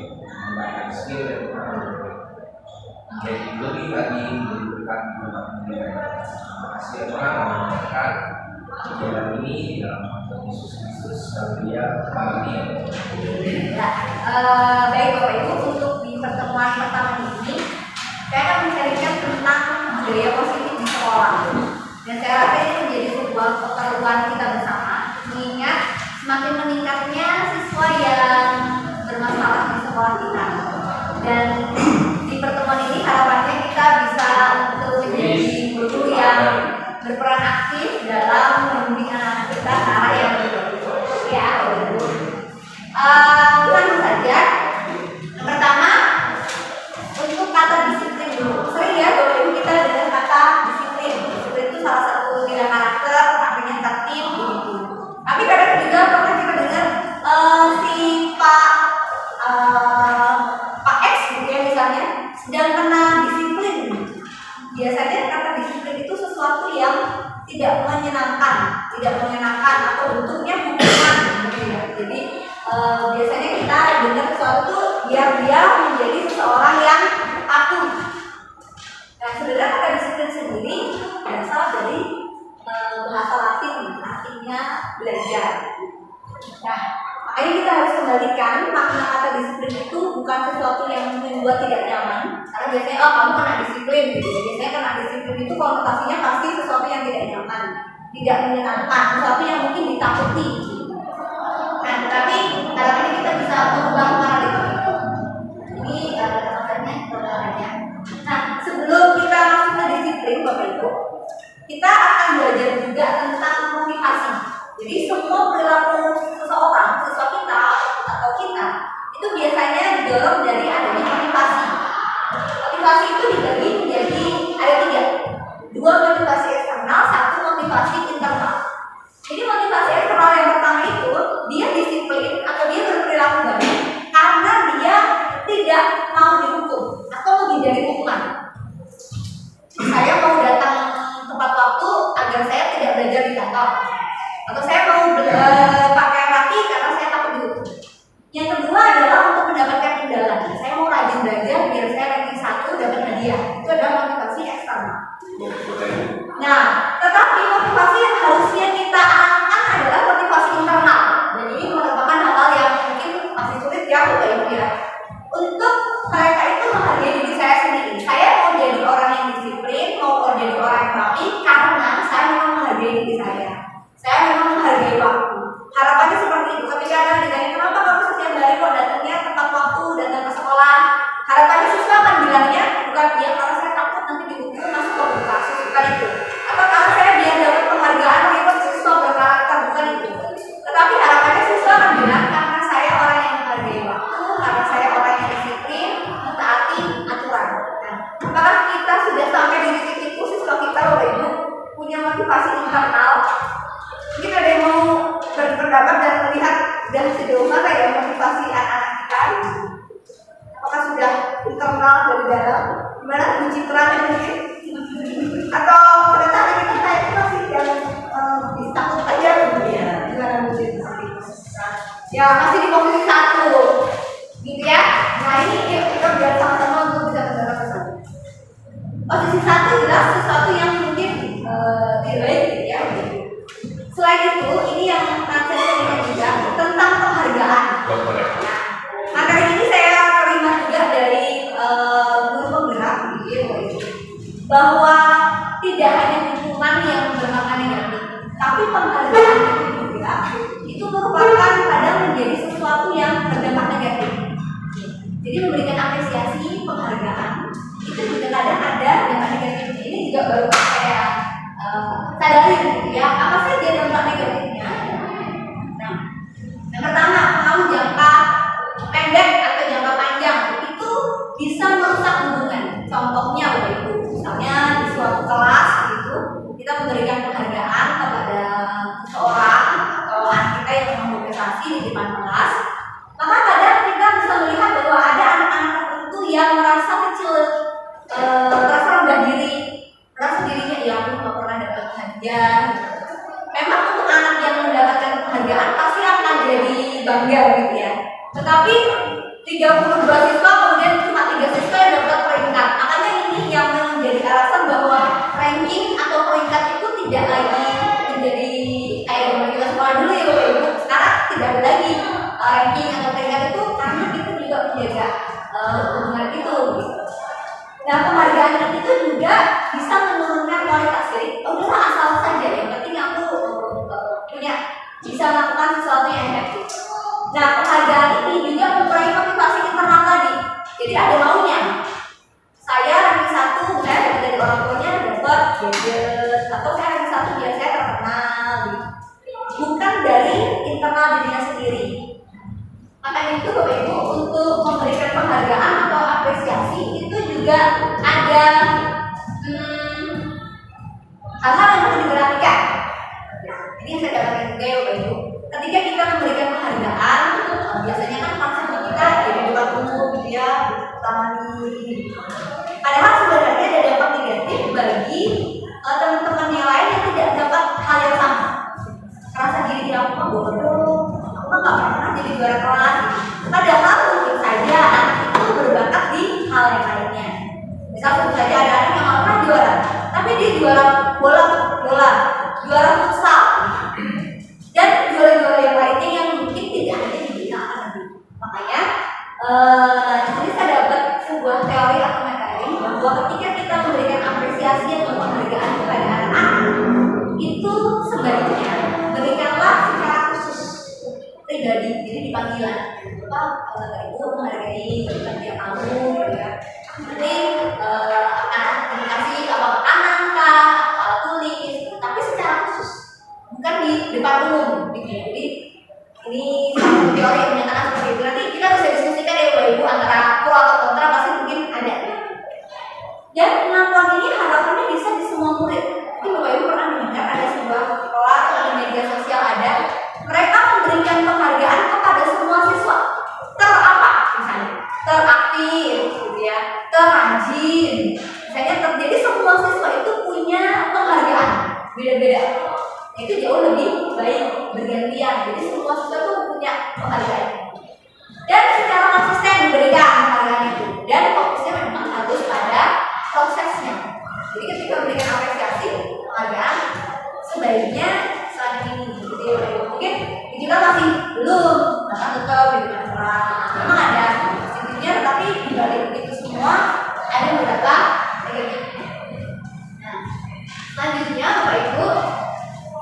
mengembangkan skill dan menjadi lebih lagi menunjukkan hasil orang mereka jalan ini dalam Yesus Kristus dia kami. Baik Bapak Ibu, untuk di pertemuan pertama ini saya akan menceritakan tentang budaya positif di sekolah. Dan saya rasa ini menjadi sebuah keperluan kita bersama, mengingat semakin meningkatnya siswa yang bermasalah di sekolah kita. Dan di pertemuan ini harapannya kita bisa untuk menjadi guru yang berperan aktif dalam membimbing anak kita ke arah yang betul. Ya, langsung saja. Yang pertama, untuk kata disiplin dulu. Sering ya Bapak Ibu kita dengar kata disiplin. Disiplin itu salah satu nilai karakter, artinya tertib begitu. Tapi kadang juga pernah kita dengar si Pak X gitu ya misalnya sedang kena disiplin. Biasanya kata disiplin itu sesuatu yang tidak menyenangkan atau bentuknya hukuman gitu ya. Jadi biasanya kita dengar sesuatu biar dia menjadi seseorang yang patuh. Nah, sebenarnya kata disiplin sendiri berasal dari bahasa Latin, artinya belajar. Nah, makanya kita harus kembalikan makna kata disiplin itu bukan sesuatu yang membuat tidak nyaman. Karena biasanya kamu kena disiplin gitu ya. Biasanya kena disiplin itu konotasinya pasti sesuatu yang tidak nyaman, tidak menyenangkan, sesuatu yang mungkin ditakuti. Nah, tetapi harapannya kita bisa mengubah paradigma itu. Ini gambarnya. Nah, sebelum kita masuk ke disiplin Bapak Ibu, kita akan belajar juga tentang motivasi. Jadi semua perilaku seseorang, siswa kita atau kita itu biasanya didorong dari adanya motivasi. Motivasi itu dibagi menjadi ada 3. 2 motivasi eksternal, 1 motivasi internal. Jadi motivasi eksternal yang pertama itu dia disiplin atau dia berperilaku baik karena dia tidak mau dihukum atau menghindari hukuman. Saya mau datang tepat waktu agar saya tidak belajar di kantor, atau saya mau pakai rati karena saya takut dihukum. Yang kedua adalah untuk mendapatkan imbalan. Saya mau rajin belajar biar saya ranking 1 dapat hadiah. Itu adalah motivasi eksternal. Nah, tetapi motivasi yang harusnya kita anamkan adalah motivasi internal. Dan ini merupakan hal-hal yang mungkin masih sulit ya Bapak Ibu ya. Untuk mereka itu menghargai diri saya sendiri. Saya mau jadi orang yang disiplin, mau jadi orang yang rapi karena saya memang menghargai diri saya. Saya memang menghargai waktu. Harapannya seperti itu. Ketika Anda ditanya kenapa kamu setiap hari kok datangnya tepat waktu, datang ke sekolah, harapannya siswa akan bilangnya bukan dia karena saya takut nanti dihukum masuk ke kasus, bukan itu. Atau karena saya biar dapat penghargaan ribet siswa berkarakter, bukan itu. Tetapi harapannya siswa akan bilang karena saya orang yang menghargai waktu, karena saya orang yang disiplin, mentaati aturan. Nah, apakah kita sudah sampai di titik itu siswa kita Bapak Ibu punya motivasi internal? Mungkin ada yang mau berpendapat dan melihat dan sejauh mana ya motivasi anak-anak kita? Apakah sudah internal dari dalam? Gimana Bu Citra mungkin? Atau ternyata kita kayak masih yang takut aja gitu ya? Gimana Bu Citra? Ya masih di posisi 1, gitu ya? Nah ini kita biar sama-sama untuk bisa bergerak ke sana. Posisi 1 jelas sesuatu yang mungkin baik gitu ya. Selain itu, ini yang saya ingin juga tentang penghargaan. Nah, materi ini saya terima juga dari guru penggerak, bahwa tidak hanya hukuman yang bermakna negatif, tapi penghargaan itu juga itu merupakan kadang menjadi sesuatu yang berdampak negatif. Jadi memberikan apresiasi, penghargaan itu juga kadang ada dampak negatifnya. Ini juga baru saya sadari gitu ya, apa saja dampak negatifnya. Nah, yang pertama, mau jangka pendek atau jangka panjang itu bisa merusak hubungan. Contohnya Bapak Ibu, misalnya di suatu kelas gitu, kita memberikan penghargaan kepada seseorang atau anak kita yang memang berprestasi di depan kelas, maka kadang kita bisa melihat bahwa ada anak-anak tertentu yang merasa kecil, merasa rendah diri, merasa dirinya ya aku nggak pernah dapat hadiah. Memang untuk anak yang 2 siswa kemudian cuma 3 siswa yang dapat peringkat. Makanya ini yang menjadi alasan bahwa ranking atau peringkat itu tidak lagi menjadi kayak zaman kita sekolah dulu ya Bapak Ibu. Sekarang tidak ada lagi ranking atau peringkat itu, karena kita juga menjaga hubungan itu. Nah, penghargaan itu juga bisa menurunkan kualitas. Jadi, udahlah asal saja, yang penting aku punya bisa melakukan sesuatu yang efektif. Nah, penghargaan ini juga mempunyai motivasi internal tadi. Jadi ada maunya. Saya ranking 1, saya dari orang tuanya dapat gadget, atau saya ranking 1 biar saya terkenal. Bukan dari internal dirinya sendiri. Makanya itu Bapak Ibu, untuk memberikan penghargaan atau apresiasi itu juga ada hal-hal yang perlu diperhatikan. Ini yang saya dapatkan juga ya Bapak Ibu. Ketika kita memberikan penghargaan, biasanya kan konsep kita jadi depan umum gitu ya, taman ini. Padahal sebenarnya ada dampak negatif bagi teman-teman yang lain yang tidak dapat hal yang sama. Rasa diri aku bodoh, aku nggak pernah jadi juara kelas. Padahal mungkin saja anak itu berbakat di hal yang lainnya. Misal tentu saja ada anak yang nggak pernah juara, tapi dia juara bola, juara futsal, dan juara-juara yang lainnya yang mungkin tidak ada di bidang akademik. Makanya ini saya dapat sebuah teori atau materi bahwa ketika kita memberikan apresiasi atau penghargaan kepada anak-anak, itu sebaiknya berikanlah secara khusus pribadi, jadi di panggilan. Ibu menghargai kerja kamu, ya. Nanti akan dikasih apa makanan kah, alat tulis, tapi secara khusus, bukan di depan umum. Jadi ini satu teori yang menyatakan seperti itu. Nanti kita bisa diskusikan ya Bapak Ibu antara pro atau kontra, pasti mungkin ada. Dan pengakuan ini harapannya bisa di semua murid. Jadi Bapak Ibu pernah mendengar ada sebuah sekolah atau di media sosial ada, mereka memberikan penghargaan kepada semua siswa. Terapa misalnya, teraktif, gitu ya, terrajin. Misalnya terjadi semua siswa itu punya penghargaan beda-beda. Itu jauh lebih baik bergantian. Jadi semua siswa itu punya penghargaan. Dan secara konsisten diberikan penghargaan itu. Dan fokusnya memang harus pada prosesnya. Jadi ketika memberikan apresiasi, penghargaan sebaiknya saat ini. Jadi mungkin kita masih belum, bahkan tetap di depan orang. Memang ada positifnya, tetapi dibalik itu semua ada beberapa negatifnya. Nah, selanjutnya Bapak Ibu,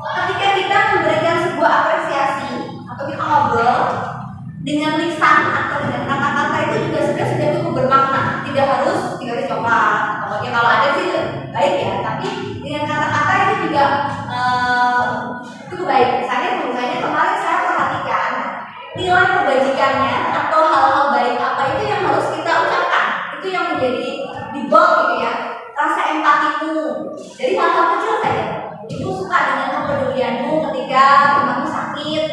ketika kita memberikan sebuah apresiasi atau kita ngobrol dengan lisan atau dengan kata-kata itu juga sudah cukup bermakna. Tidak harus dikasih coklat. Pokoknya kalau ada sih baik ya, tapi dengan kata-kata itu juga cukup baik. Misalnya kemarin saya perhatikan nilai kebajikannya atau hal-hal baik apa itu yang harus kita ucapkan. Itu yang menjadi di bold gitu ya. Rasa empatimu. Jadi hal-hal kecil saja. Ibu suka dengan kepedulianmu ketika kamu sakit.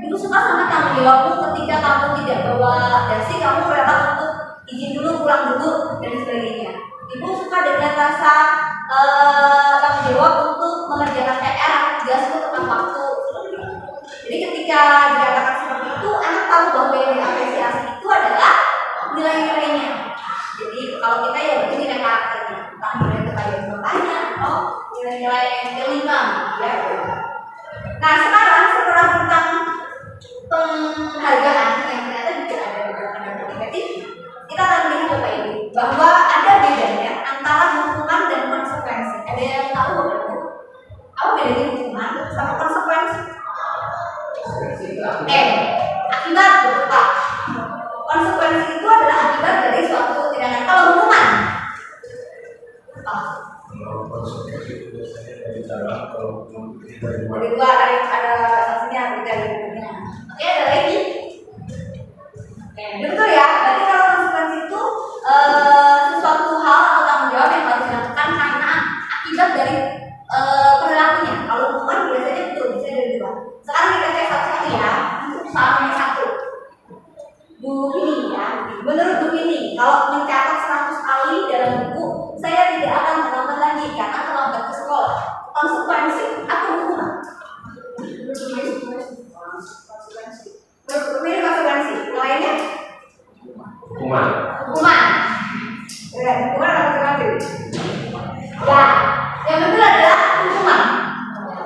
Ibu suka sama tanggung jawabmu ketika kamu tidak bawa dasi, kamu rela untuk izin dulu, pulang dulu, dan sebagainya. Ibu suka dengan rasa tanggung jawab untuk mengerjakan PR atau tugasmu tepat waktu. Jadi ketika dikatakan seperti itu, anak tahu bahwa yang diapresiasi itu adalah nilai-nilainya. Jadi kalau kita ya berarti nilai karakternya, bukan nilai kekayaan bertanya atau nilai-nilai kelima, ya. Nah sekarang setelah tentang penghargaan yang ternyata juga ada beberapa dampak negatif, kita akan melihat Bapak Ibu bahwa ada bedanya antara hukuman dan konsekuensi. Ada yang tahu Bapak Ibu? Apa bedanya hukuman sama konsekuensi? Akibat berupa konsekuensi itu adalah akibat dari suatu tindakan. Kalau hukuman konsekuensi biasanya dari cara kalau dari luar ada sanksinya dari hukumnya. Oke, ada lagi. Oke, betul ya. Berarti kalau konsekuensi itu sesuatu hal atau tanggung jawab yang harus dilakukan karena akibat dari perilakunya. Kalau hukuman biasanya betul bisa dari luar. Sekarang kita cek satu-satu ya. Untuk soalnya satu. Bu ini ya. Menurut Bu ini, kalau mencatat 100 kali dalam buku, saya tidak akan menambah lagi karena terlambat ke sekolah. Konsekuensi atau hukuman? Konsekuensi. Menurut konsekuensi. Lainnya? Hukuman. Hukuman. Ya, hukuman alternatif. Ya, yang betul adalah hukuman.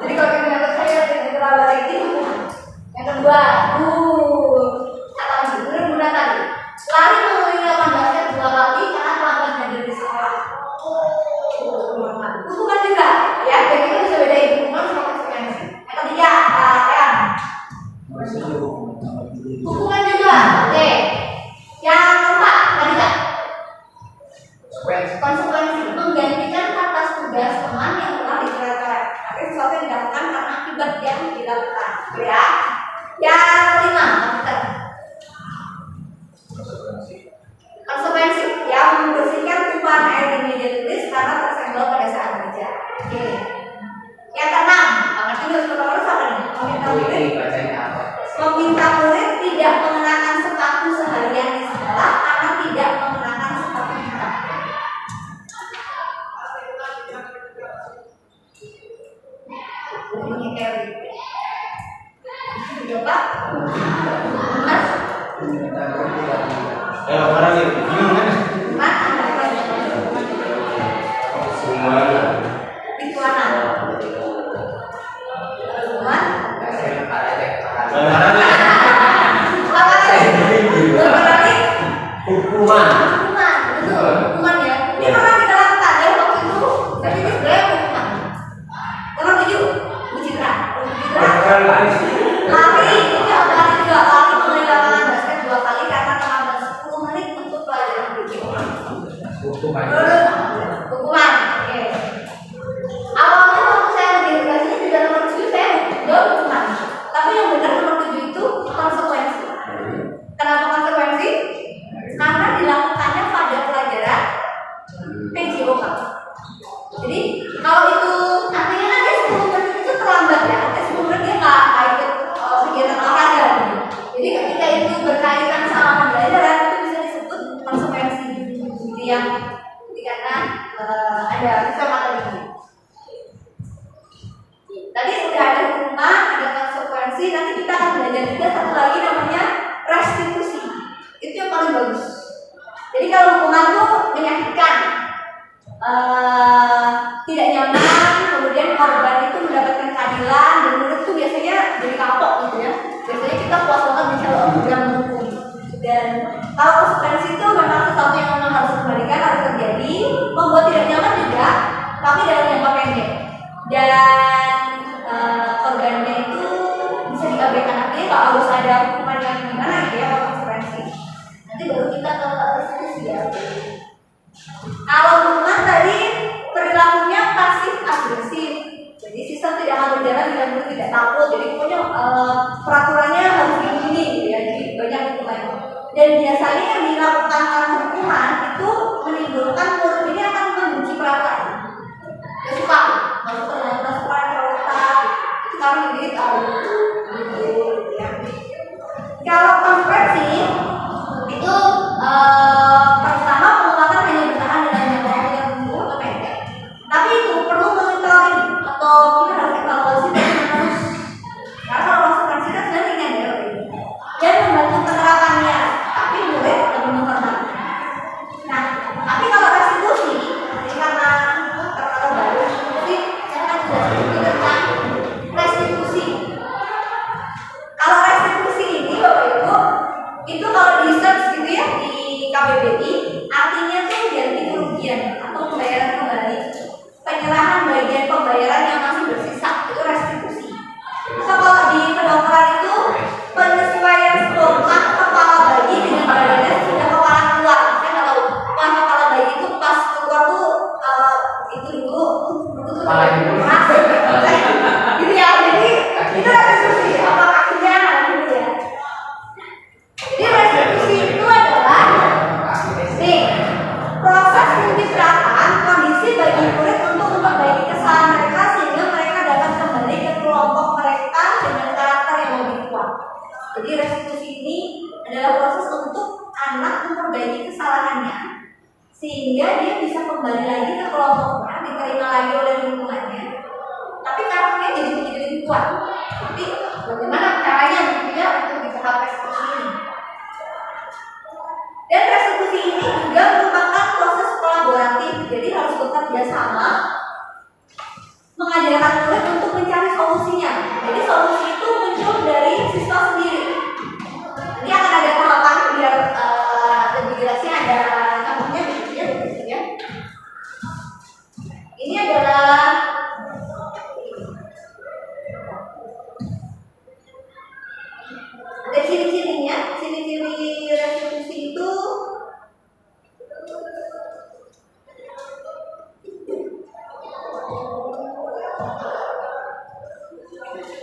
Jadi kalau kita menurut saya tidak terlalu ini hukuman. Yang kedua, guna tadi. Lari mengelilingi lapangan basket 2 kali karena terlambat hadir di sekolah. Hukuman juga, ya. Jadi kita bisa bedain hukuman sama konsekuensi. Yang ketiga, hukuman juga, oke. Yang keempat, tadi tak? Konsekuensi menggantikan atas tugas teman yang telah dicoret-coret. Tapi sesuatu yang dilakukan karena akibat yang dilakukan, ya. Yang kelima, konsekuensi yang membersihkan tumpahan air di meja tulis karena tersenggol pada saat kerja. Oke. Yang keenam, harus apa nih? Meminta murid tidak mengenakan sepatu seharian di sekolah karena tidak mengenakan sepatu hitam. Ini Kelly. Coba. Mas. Orang ini bingung kan? Mas. Semuanya. Rituanan. Hukuman. Hukuman, betul. Hukuman ya. Ini pernah kita lakukan ya waktu itu. Tapi ini sebenarnya hukuman. Nomor 7, Bu Citra. Lari. Ini lari juga. Lari mengelilingi lapangan basket 2 kali karena terlambat 10 menit untuk pelajaran berikutnya. Hukuman. Hukuman. Oke. Awalnya waktu saya mengedukasinya juga nomor 7 saya jawab hukuman. Tapi yang benar nomor 7 itu konsekuensi. Kenapa konsekuensi? Karena dilakukannya pada pelajaran PJOK. Jadi kalau itu artinya kan dia 10 menit itu terlambat ya. 10 menit dia nggak ikut kegiatan olahraga. Jadi ketika itu berkaitan sama pembelajaran itu bisa disebut konsekuensi. Jadi yang karena ada kesempatan ini. Tadi udah ada hukuman, ada konsekuensi. Nanti kita akan belajar juga satu lagi namanya restitusi. Itu yang paling bagus. Jadi kalau hukuman itu menyakitkan, tidak nyaman, kemudian korban itu mendapatkan keadilan dan murid itu biasanya jadi kapok gitu ya. Biasanya kita puas banget bicara program hukum. Dan kalau konsekuensi itu memang sesuatu yang memang harus dikembalikan, harus terjadi, membuat tidak nyaman juga, tapi dalam jangka pendek. Dan korbannya itu bisa diabaikan, artinya kalau harus ada hukuman yang gimana gitu ya, konsekuensi. Nanti baru kita ke restitusi ya. Kalau hukuman tadi perilakunya pasif agresif, jadi sistem tidak akan berjalan bila murid tidak takut. Jadi pokoknya peraturannya harus begini gitu ya. Jadi banyak hukuman. Dan biasanya yang dilakukan oleh hukuman itu menimbulkan murid ini akan membenci peraturan. Dia suka masuk ke dalam peraturan itu kami jadi tahu gitu ya. Kalau konsekuensi itu pertama penguatan hanya bertahan dalam jangka waktu yang tunggu atau pendek. Tapi itu perlu monitoring atau kita harus evaluasi terus. Karena kalau konsekuensi kan sebenarnya ringan ya, dan membantu penerapannya. Tapi murid lebih menghormati. Nah, tapi kalau restitusi karena baru restitusi, saya akan jelaskan tentang restitusi. Kalau restitusi ini Bapak Ibu, itu kalau di search gitu ya di KBBI, artinya tuh ganti kerugian atau pembayaran kembali, penyerahan bagian pembayaran yang masih bersisa, itu restitusi. Atau kalau di kedokteran itu penyesuaian stomach kepala bayi dengan badannya sudah kepala keluar. Saya nggak tahu pas kepala bayi itu pas keluar tuh itu dulu keras gitu ya. Jadi itu restitusi apa kakinya gitu ya. Jadi restitusi itu adalah proses pencitraan kondisi bagi murid untuk memperbaiki kesalahan mereka sehingga mereka dapat kembali ke kelompok mereka dengan karakter yang lebih kuat. Jadi restitusi ini adalah proses untuk anak memperbaiki kesalahannya sehingga dia bisa kembali lagi ke kelompoknya, diterima lagi oleh lingkungannya, tapi karakternya jadi lebih kuat. Tapi bagaimana caranya untuk bisa tahap restitusi ini? Dan restitusi ini juga merupakan proses kolaboratif, jadi harus bekerja sama mengajarkan murid untuk mencari solusinya. Jadi solusi itu muncul dari siswa sendiri. Nanti akan ada tahapan biar lebih jelasnya, ada contohnya begitu ya. Ini adalah ada ciri-cirinya. Ciri-ciri restitusi itu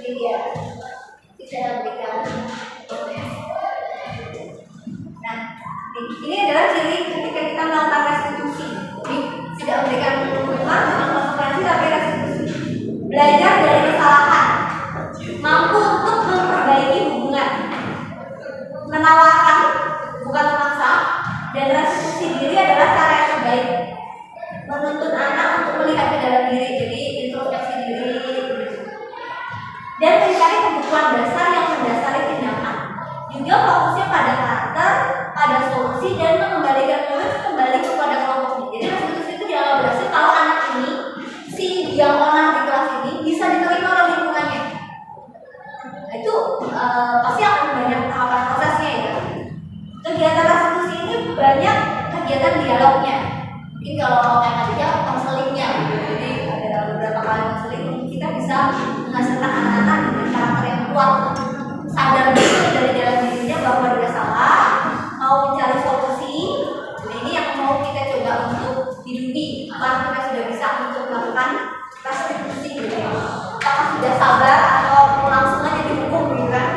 ini dia. Saya berikan. Nah, ini adalah ciri ketika kita melakukan restitusi. Jadi tidak memberikan hukuman dengan konsekuensi tapi restitusi. Belajar dari kesalahan, mampu untuk memperbaiki hubungan, menawarkan bukan memaksa, dan restitusi diri adalah cara yang terbaik. Menuntut anak untuk melihat ke dalam diri, jadi introspeksi diri, dan mencari kebutuhan dasar yang mendasari tindakan. Juga fokusnya pada karakter, pada solusi, dan mengembalikan murid kembali kepada kelompoknya. Jadi restitusi itu dielaborasi kalau anak ini, si yang onar di kelas ini bisa diterima oleh lingkungannya. Nah, itu pasti akan banyak tahapan prosesnya ya. Kegiatan restitusi ini banyak kegiatan dialognya. Mungkin kalau kayak tadi ya konselingnya, jadi ada beberapa kali konseling kita bisa menghasilkan anak-anak dengan karakter yang kuat, sadar betul dari dalam dirinya bahwa dia salah, mau mencari solusi. Nah, ini yang mau kita coba untuk hidupi. Apakah kita sudah bisa untuk melakukan restitusi gitu ya? Apakah sudah sabar atau mau langsung aja dihukum gitu kan?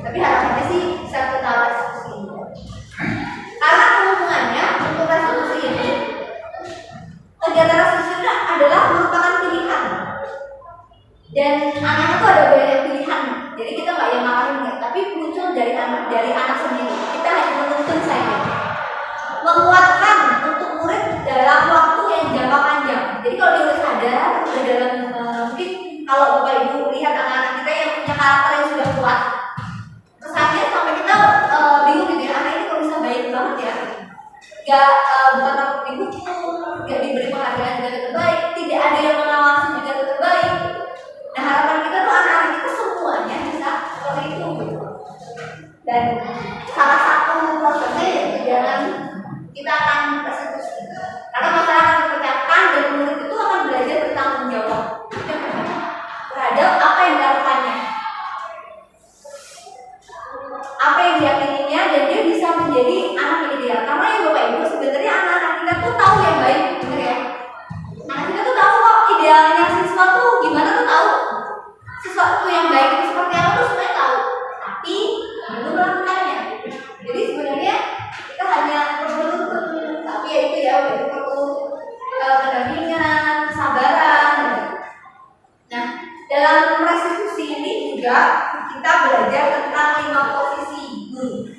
Tapi harapannya sih bisa kita restitusi. Karena keuntungannya untuk restitusi ini, kegiatan restitusi ini adalah merupakan pilihan. Dan anak itu ada banyak pilihan. Jadi kita nggak yang marahin, tapi muncul dari anak sendiri. Kita hanya menuntun saja, menguatkan untuk murid dalam waktu yang jangka panjang. Jadi kalau dia sadar dalam mungkin kalau bapak ibu lihat anak-anak kita yang punya karakter yang sudah kuat, kesannya sampai kita bingung gitu ya, anak ini kok bisa baik banget ya, bukan takut dihukum, gak diberi penghargaan juga tetap baik, tidak ada yang mengawasi juga tetap baik. Nah, harapan kita tuh anak-anak kita semuanya bisa seperti itu gitu. Dan salah satu prosesnya yaitu jangan kita akan restitusi, karena masalah akan terpecahkan dan murid itu akan belajar bertanggung jawab terhadap apa yang dilakukannya, apa yang diyakininya, dan dia bisa menjadi anak yang ideal. Karena ya bapak ibu sebenarnya anak-anak kita tuh tahu yang baik, bener ya. Anak kita tuh tahu kok idealnya siswa tuh gimana, tuh tahu sesuatu yang baik itu seperti apa tuh sebenarnya tahu, tapi belum melakukannya. Jadi sebenarnya kita hanya perlu tapi ya itu ya udah perlu kedampingan, kesabaran. Nah, dalam restitusi ini juga kita belajar tentang 5 posisi guru.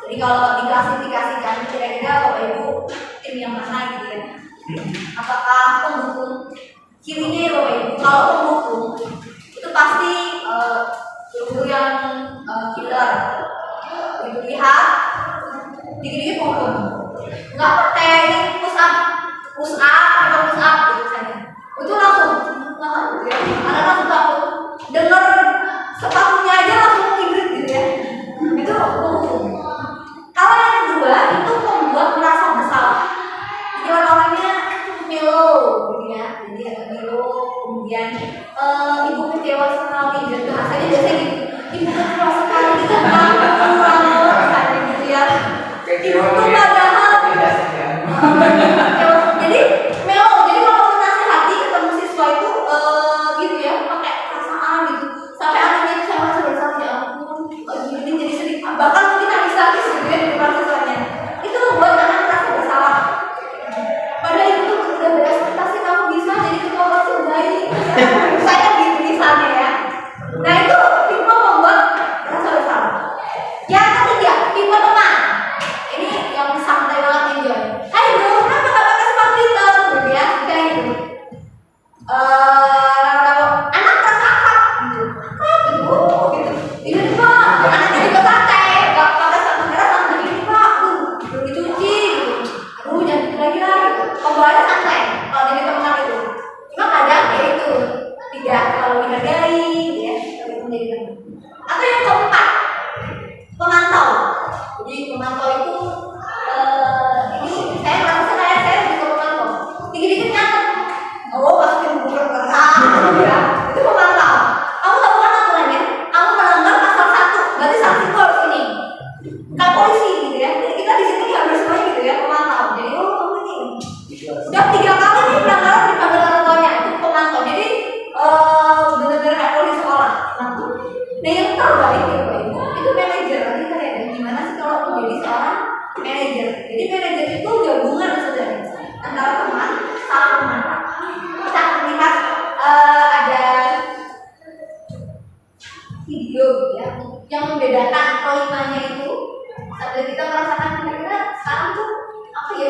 Jadi kalau diklasifikasikan kira-kira bapak ibu tim yang mana gitu ya? Apakah pendukung? Cirinya ya bapak ibu, kalau pendukung itu pasti guru yang killer, begitu lihat dikit-dikit pokok, nggak pakai ini push up atau push up gitu saja, itu langsung gitu ya, anak langsung takut dengar sepatunya aja langsung hibrid gitu ya, itu pendukung. Kalau yang kedua itu membuat merasa bersalah, jadi orangnya melo gitu ya, jadi agak melo, kemudian ibu kecewa sekali, dan bahasanya biasanya gitu, ibu kecewa sekali dengan kamu misalnya gitu ya, ibu tuh padahal jadi melo, jadi kalau menasehati ketemu siswa itu gitu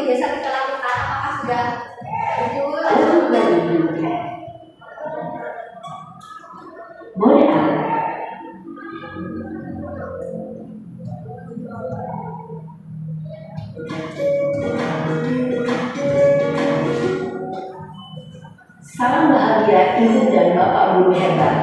biasa kita lakukan, apakah sudah muncul? Boleh ada. Salam bahagia Ibu dan Bapak Guru hebat.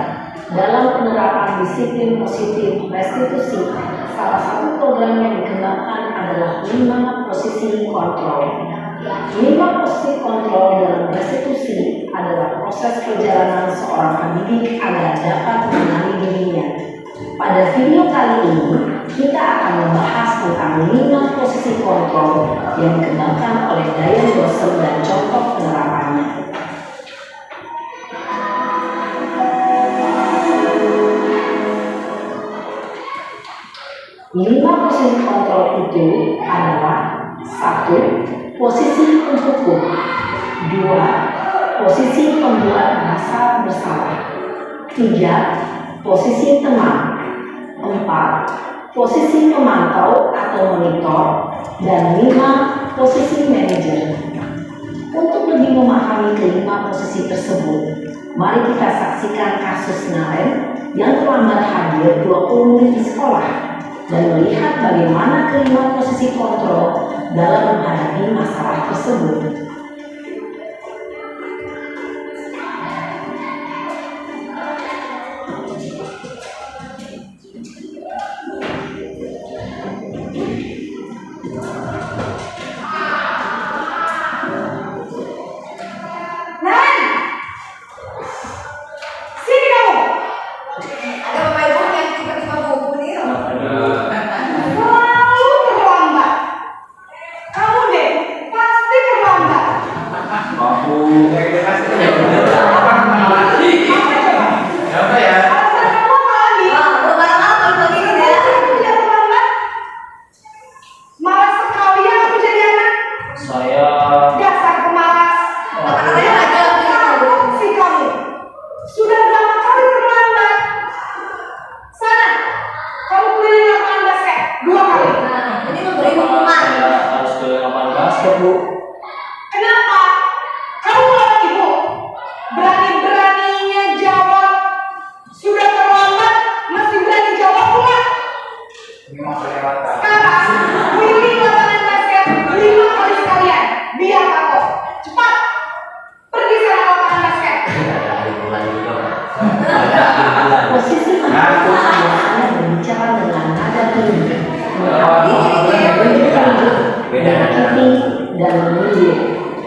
Dalam penerapan disiplin positif restitusi, salah satu program yang dikembangkan adalah 5 posisi kontrol. 5 posisi kontrol dalam restitusi adalah proses perjalanan seorang pendidik agar dapat mengenali dirinya. Pada video kali ini, kita akan membahas tentang 5 posisi kontrol yang dikembangkan oleh Diane Dawson dan contoh penerapannya. 5 posisi kontrol itu adalah 1. Posisi penghukum, 2. Posisi pembuat merasa bersalah, 3. Posisi teman, 4. Posisi pemantau atau monitor, dan 5. Posisi manajer. Untuk lebih memahami kelima posisi tersebut, mari kita saksikan kasus Naren yang terlambat hadir 20 menit di sekolah dan melihat bagaimana kelima posisi kontrol dalam menghadapi masalah tersebut.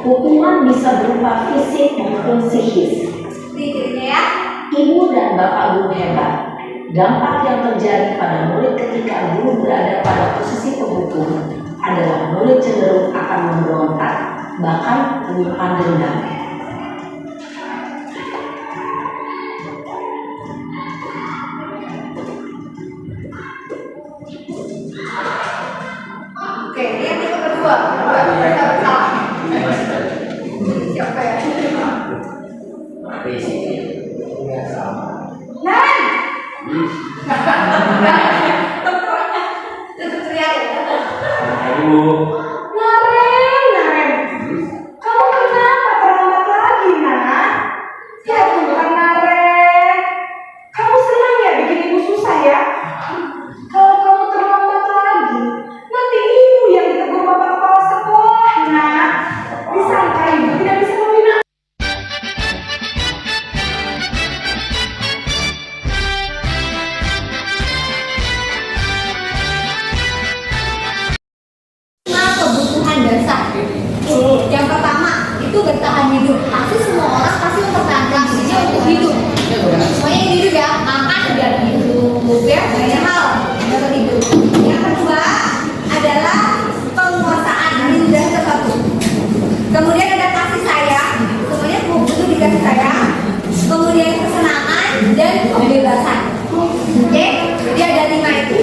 Hukuman bisa berupa fisik maupun psikis. Ibu dan Bapak Guru hebat. Dampak yang terjadi pada murid ketika guru berada pada posisi penghukum adalah murid cenderung akan memberontak, bahkan menyimpan dendam. Oke, ini yang kedua. Siapa ya? Naren, kamu kenapa terlambat lagi, nak? Ya Tuhan, Naren, kamu senang ya bikin ibu susah ya? Kalau kamu terlambat lagi, nanti ibu yang ditegur bapak kepala sekolah, nak. Disangka ibu tidak bisa membina. Kebutuhan dasar. Yang pertama itu bertahan hidup. Pasti semua orang pasti mempertahankan dirinya untuk hidup. Semuanya yang hidup ya, makan dan hidup, ya banyak hal dapat hidup. Yang kedua adalah penguasaan. Ini sudah satu. Kemudian ada kasih sayang. Semuanya butuh dikasih sayang. Kemudian kesenangan dan kebebasan. Oke, jadi ada 5 itu.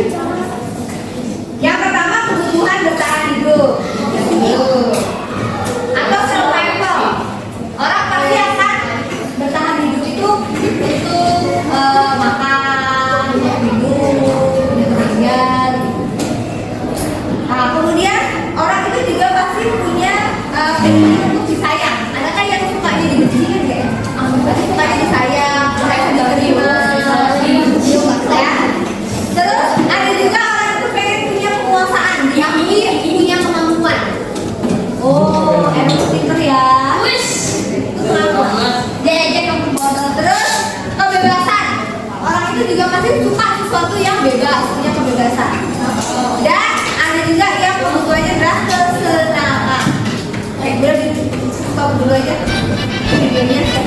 Yang pertama kebutuhan bertahan hidup. Atau survival. Orang pasti akan bertahan hidup itu untuk makan stop dulu aja videonya.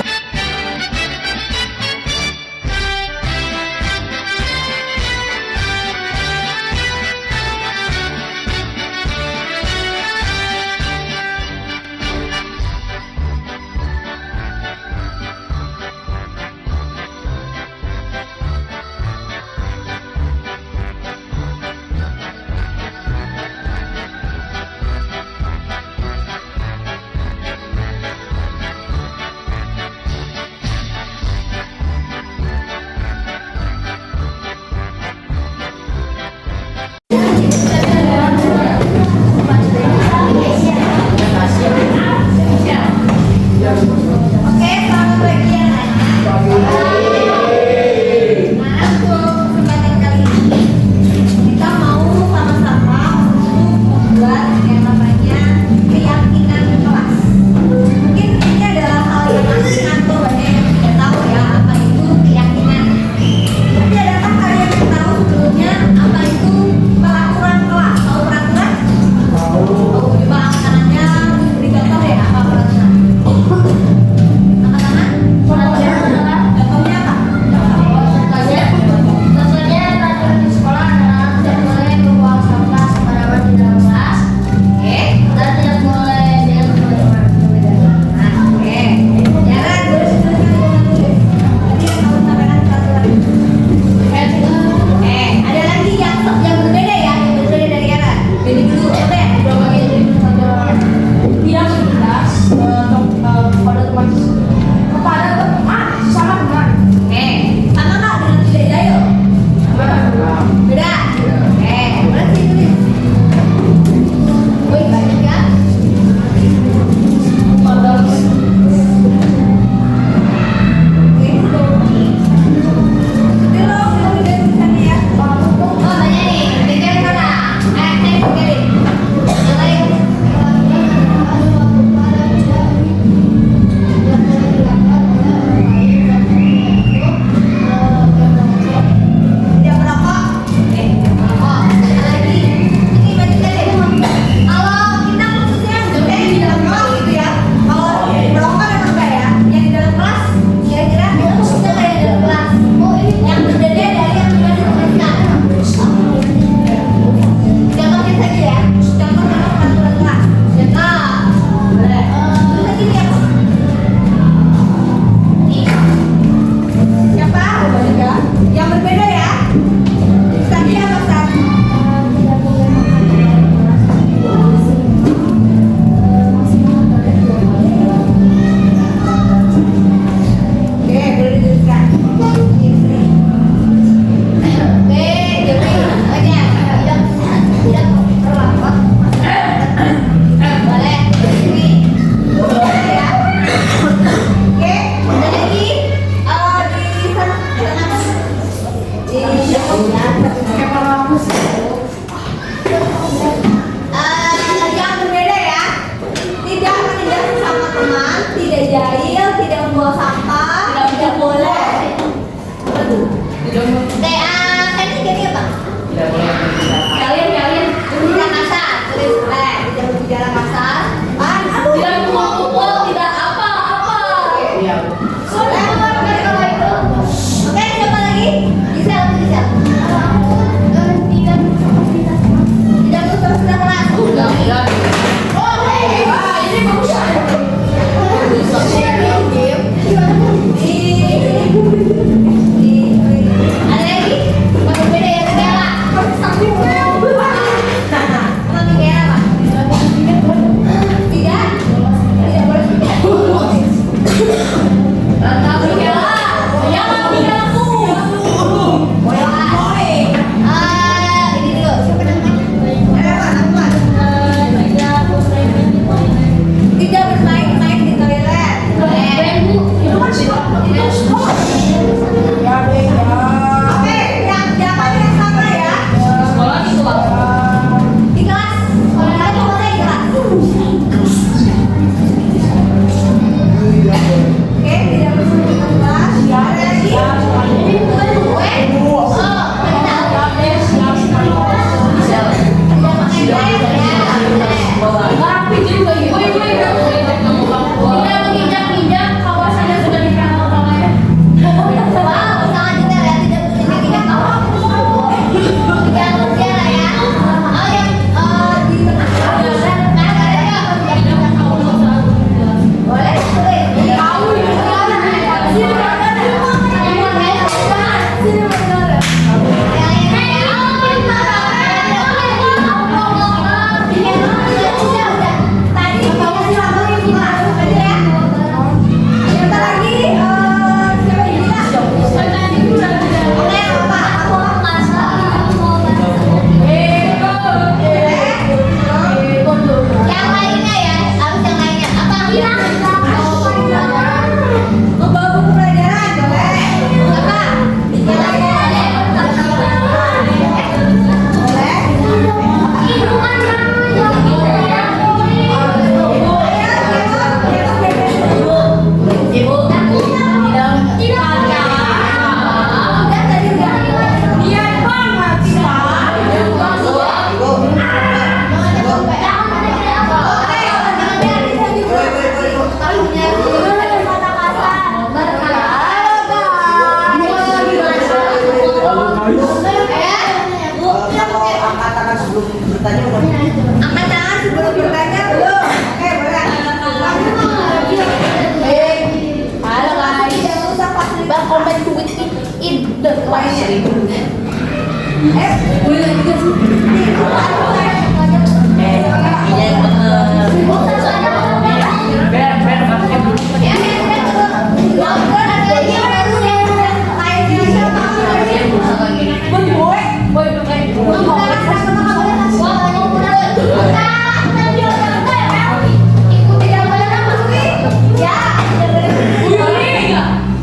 Mulainya belum. Oke, boleh. Halo guys, Jangan usah fasilitas. welcome back to with in the class. Boleh juga sih.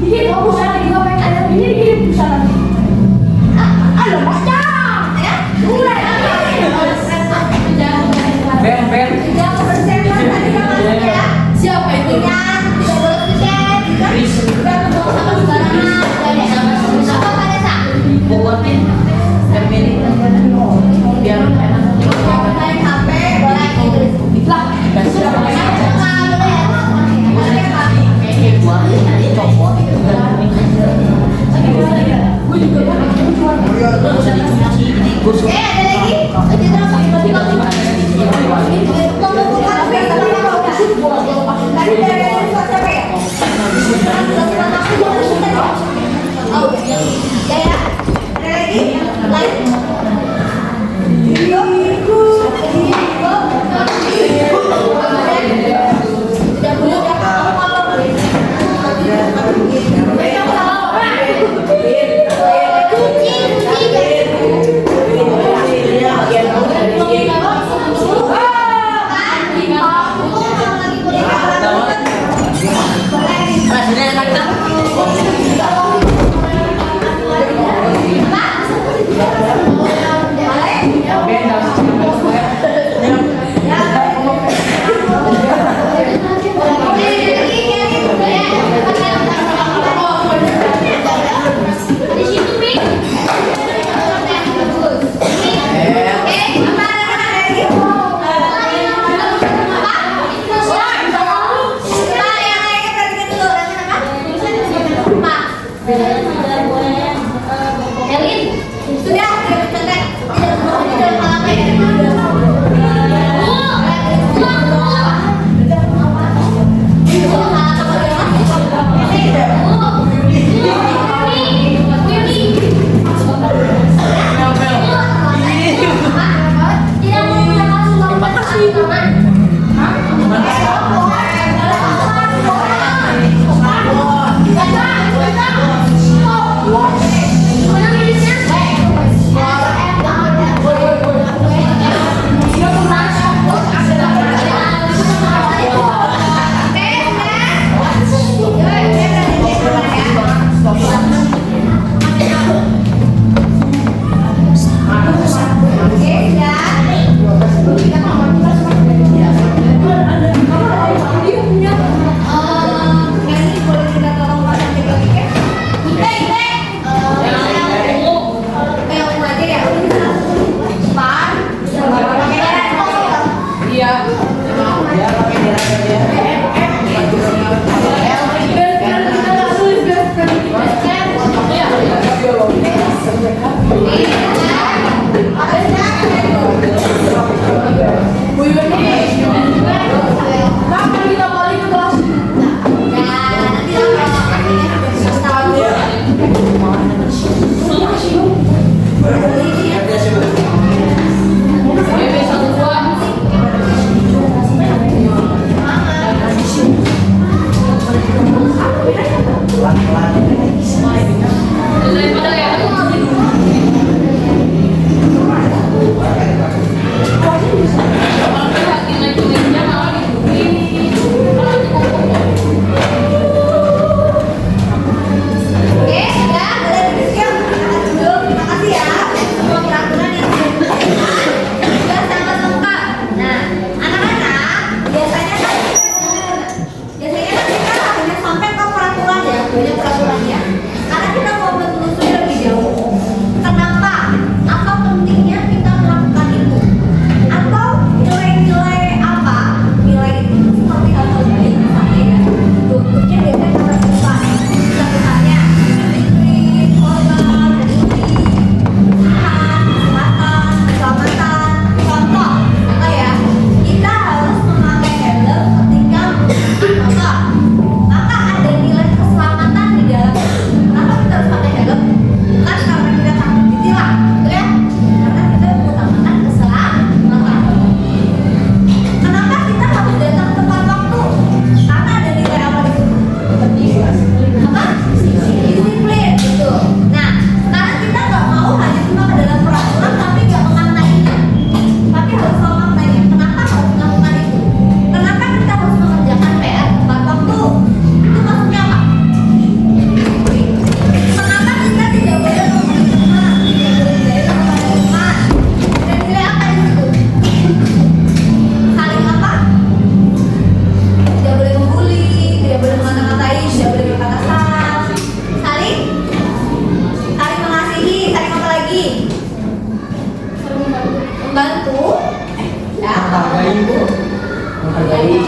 Iya Ya, mulai.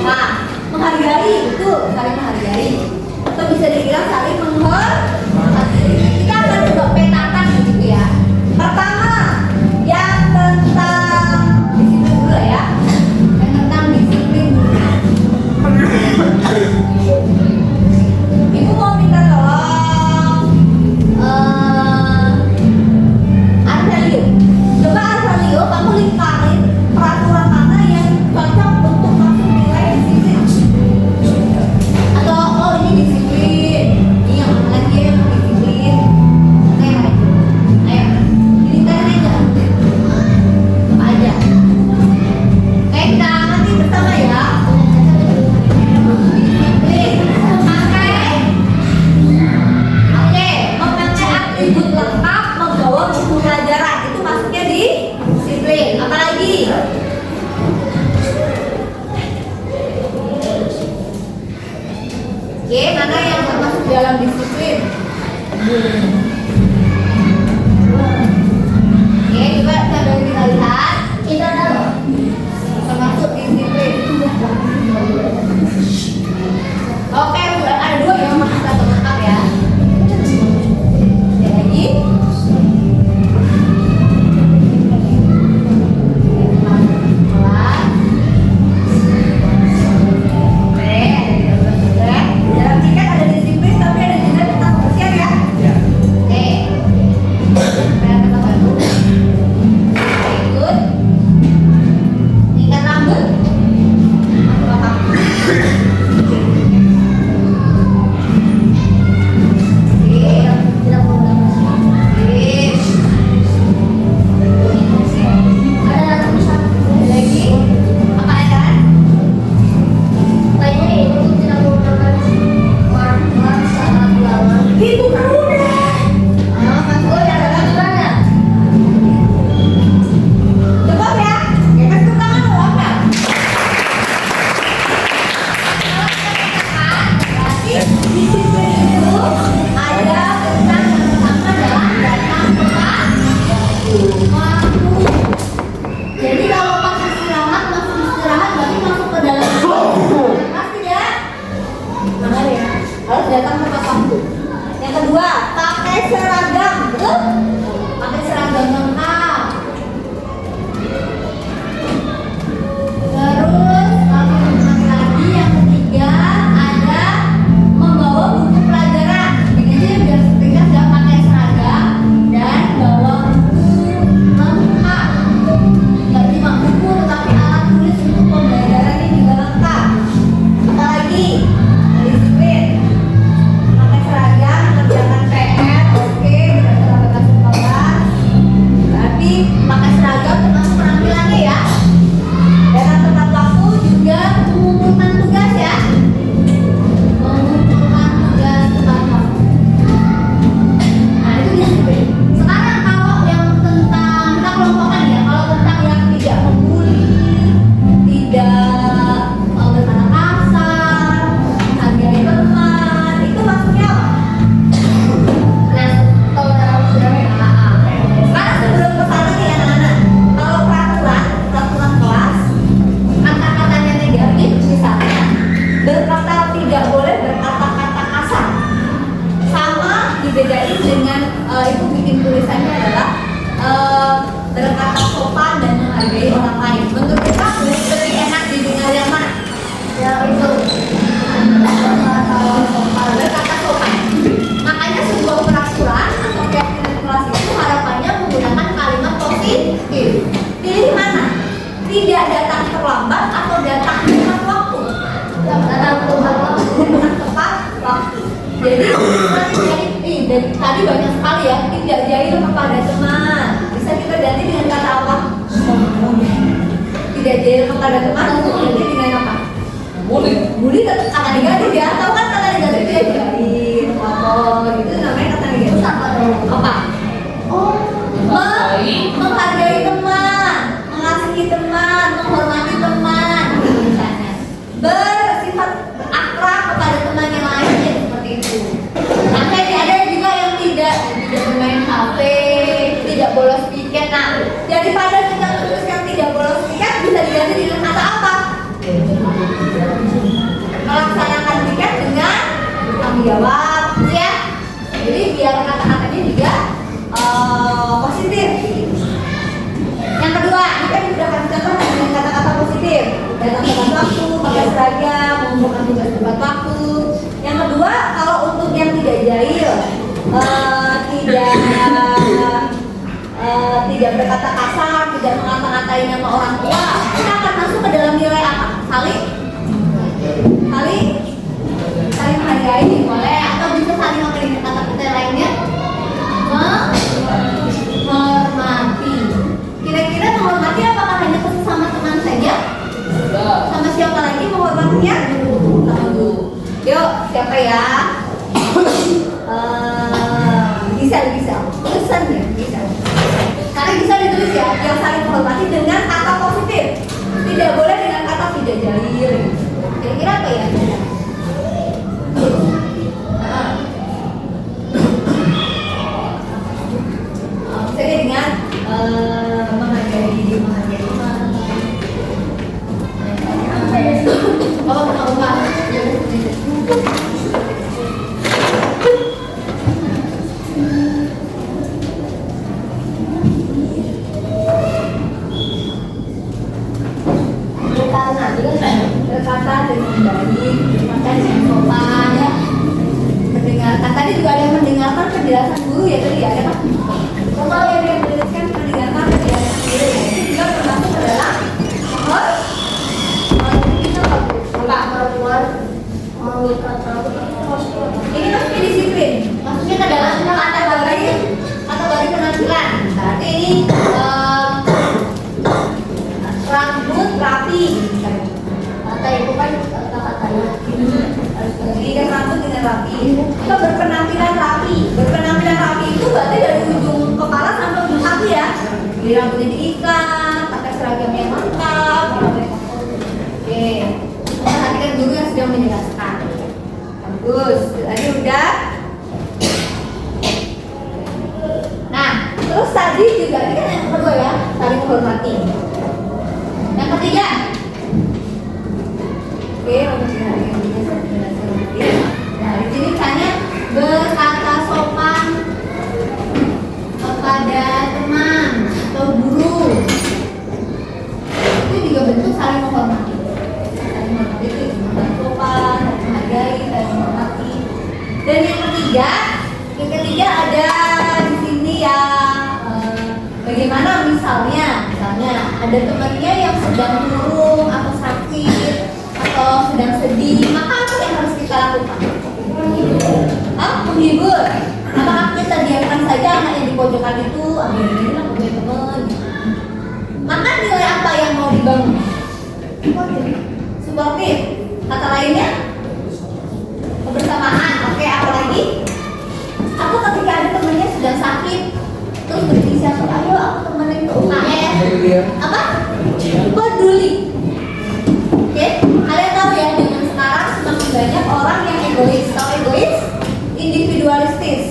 Nah, menghargai itu saling menghargai. Atau bisa dibilang saling menghormati. Kita akan coba petakan gitu ya. Pertama, yang tentang disiplin dulu ya. Yang tentang disiplin dulu. Ibu mau minta tolong Arsalio. Coba Arsalio, kamu lingkarin peraturan mana yang cocok untuk masuk nilai disiplin. Atau oh ini disiplin, ini yang mana lagi yang disiplin. Ayo, ayo, dilingkarin aja. Apa aja? Oke, kita amati bersama ya. Disiplin, memakai. Oke, memakai atribut lengkap, membawa buku pelajaran itu masuknya di disiplin. Apalagi? Oke, mana yang termasuk dalam disiplin? Oke, coba sambil kita lihat. Itu adalah termasuk disiplin. Oke, ada dua yang masuk satu lengkap ya. Ada lagi. Dalam tiket ada disiplin tapi ada juga tentang kebersihan ya. Oke. Supaya kita bantu. Ikut. Ikat rambut. Masuk apa? Tadi banyak sekali ya, tidak jahil kepada teman. Bisa kita ganti dengan kata apa? Tidak jahil kepada teman, itu ganti dengan apa? Bully kata negatif ya, tahu kan kata negatif dia jahil, kotor, itu namanya kata negatif apa? Oh, menghargai teman, mengasihi teman, menghormati teman, misalnya. Bersifat akrab kepada teman yang lainnya seperti itu. Sampai ada juga yang tidak bermain HP, tidak bolos piket. Nah, daripada kita tulis yang tidak bolos piket bisa diganti dengan kata apa? jawab, gitu ya. Jadi biar kata-katanya juga positif. Yang kedua, ini kan sudah kami contoh dengan kata-kata positif. Datang tepat waktu, pakai seragam, mengumpulkan tugas tepat waktu. Yang kedua, kalau untuk yang tidak jahil, tidak berkata kasar, tidak mengata-ngatai nama orang tua, kita akan masuk ke dalam nilai apa? Saling menghargai, boleh, atau bisa saling memberi kata-kata lainnya. Menghormati. Kira-kira menghormati apakah hanya ke sesama teman saja? Sama siapa lagi menghormatinya? Yuk, siapa ya? Bisa. Tulisan ya, bisa. Karena bisa ditulis ya, yang saling menghormati dengan kata positif. Tidak boleh dengan kata tidak jahil. Kira-kira apa ya? Misalnya dengan menghargai berkata dengan baik, makan dengan sopan ya. Mendengarkan, tadi juga ada yang mendengarkan penjelasan guru ya tadi ada kan? Kalau yang mendengarkan penjelasan guru ya, itu juga termasuk ke dalam ini maksudnya disiplin, maksudnya ke dalam kategori penampilan. Berarti ini rambut rapi, kata itu kan kata-katanya ikat rambut dengan rapi. Kita berpenampilan rapi. Berpenampilan rapi itu berarti dari ujung kepala sampai ujung kaki ya. Jadi rambutnya diikat, pakai seragam yang lengkap. Oke, perhatikan guru yang sedang menjelaskan. Bagus, tadi udah. Nah, terus tadi juga ini kan yang kedua ya, saling menghormati. Yang ketiga, oke, nah di sini misalnya berkata sopan kepada teman atau guru, itu juga bentuk saling menghormati. Saling menghormati itu berkata sopan, menghargai, saling menghormati. Dan yang ketiga ada di sini yang bagaimana misalnya ada temannya yang sedang murung atau sakit atau sedang sedih, maka apa yang harus kita lakukan? Menghibur. Apakah kita diamkan saja anak yang di pojokan itu? Ini lah punya teman. Maka nilai apa yang mau dibangun? Suportif. Kata lainnya kebersamaan. Oke, apa lagi? Atau ketika ada temannya sedang sakit, terus berinisiatif, ayo aku temenin ke UKS. Apa? Peduli. Oke, kalian tahu ya, dengan sekarang semakin banyak orang yang egois. Tahu egois? Individualistis.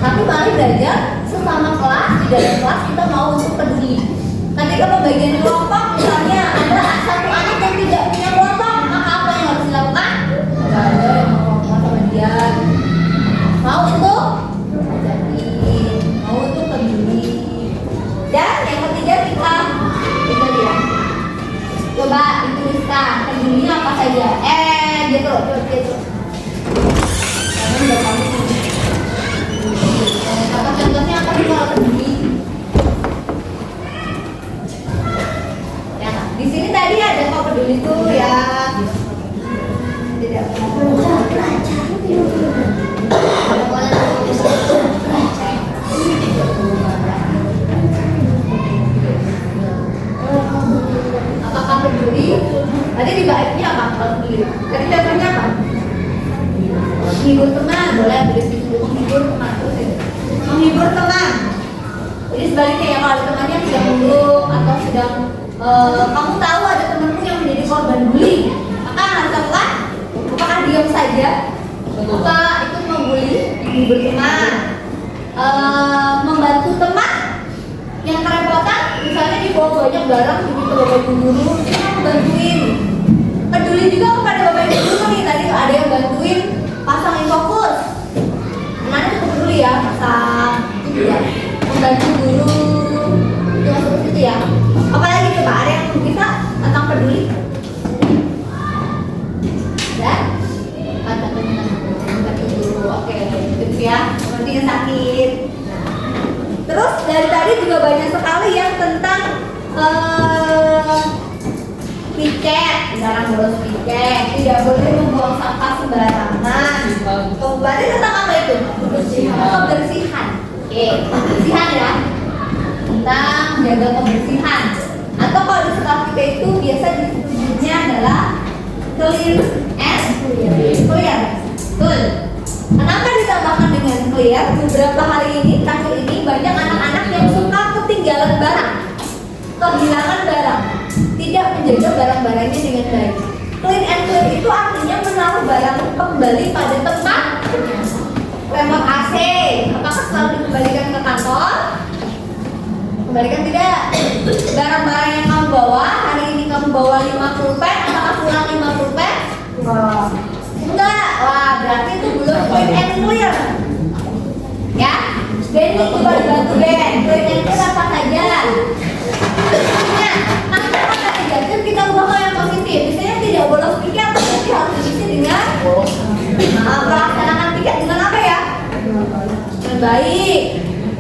Tapi mari belajar sesama kelas, di dalam kelas kita mau untuk peduli. Ketika pembagian kelompok, misalnya ada satu anak yang tidak punya kelompok, maka apa yang harus dilakukan? Tidak ada yang mau kelompok sama dia. Mau untuk mau untuk peduli. Dan yang ketiga kita lihat. Coba dituliskan pedulinya apa saja. Gitu. Kata contohnya apa sih kalau peduli? Ya, di sini tadi ada kok peduli itu ya. Tidak apakah peduli? Tadi di baiknya apa kalau peduli? Tadi contohnya apa? Menghibur teman, boleh tulis itu. Menghibur teman, terus itu. Menghibur teman. Jadi sebaliknya ya, kalau ada temannya sedang murung atau sedang kamu tahu ada temanmu yang menjadi korban bully, maka harus apa? Apakah diam saja? Apa ikut membuli? Menghibur teman. Membantu teman yang kerepotan, misalnya dibawa banyak barang begitu bapak ibu guru, kita membantuin. Peduli juga kepada bapak ibu guru nih, tadi ada yang bantuin pasang dari tadi juga banyak sekali yang tentang piket, dilarang bolos piket, tidak boleh membuang sampah sembarangan. Berarti tentang apa itu? Kebersihan. Oke, kebersihan ya. Tentang jaga kebersihan. Atau kalau di sekolah kita itu biasa disebutnya adalah clean and clear. Betul. Kenapa ditambahkan dengan clear? Beberapa hari ini, tahun ini banyak anak-anak yang suka ketinggalan barang, kehilangan barang, tidak menjaga barang-barangnya dengan baik. Clean and clear itu artinya menaruh barang kembali pada tempatnya. Remote AC, apakah selalu dikembalikan ke kantor? Kembalikan tidak. Barang-barang yang kamu bawa, hari ini kamu bawa 50 pen, apakah pulang 50 pen? Enggak. Wah, berarti itu belum clean and clear. Ya, Ben coba dibantu Ben. Clean and clear apa saja? Nah, apa negatif kita ubah ke yang positif. Misalnya tidak bolos piket, tapi harus diisi dengan melaksanakan piket dengan apa ya? Dengan baik.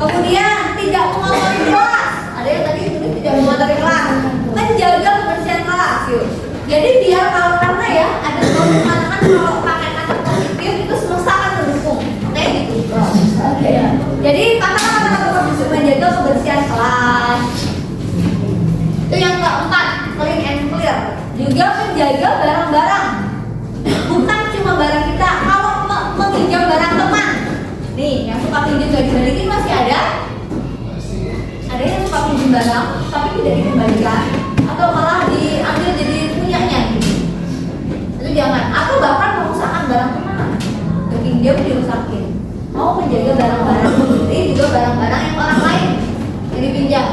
Kemudian tidak mengotori kelas. Ada yang tadi tulis tidak mengotori kelas. Menjaga kebersihan kelas. Yuk. Jadi biar kalau karena ya ada mengatakan kalau pakai kata positif itu semesta akan mendukung. Oke gitu. Oke. Jadi kata-kata positif menjaga kebersihan kelas. Itu yang keempat, clean and clear. Juga menjaga barang-barang. Bukan cuma barang kita. Kalau meminjam barang teman, nih yang suka pinjam gak dibalikin masih ada. Ada yang suka pinjam barang tapi tidak dikembalikan atau malah diambil jadi punyanya gitu. Itu jangan. Atau bahkan merusakkan barang teman. Pinjam dirusakin. Mau menjaga barang-barang sendiri juga barang-barang yang orang lain yang dipinjam.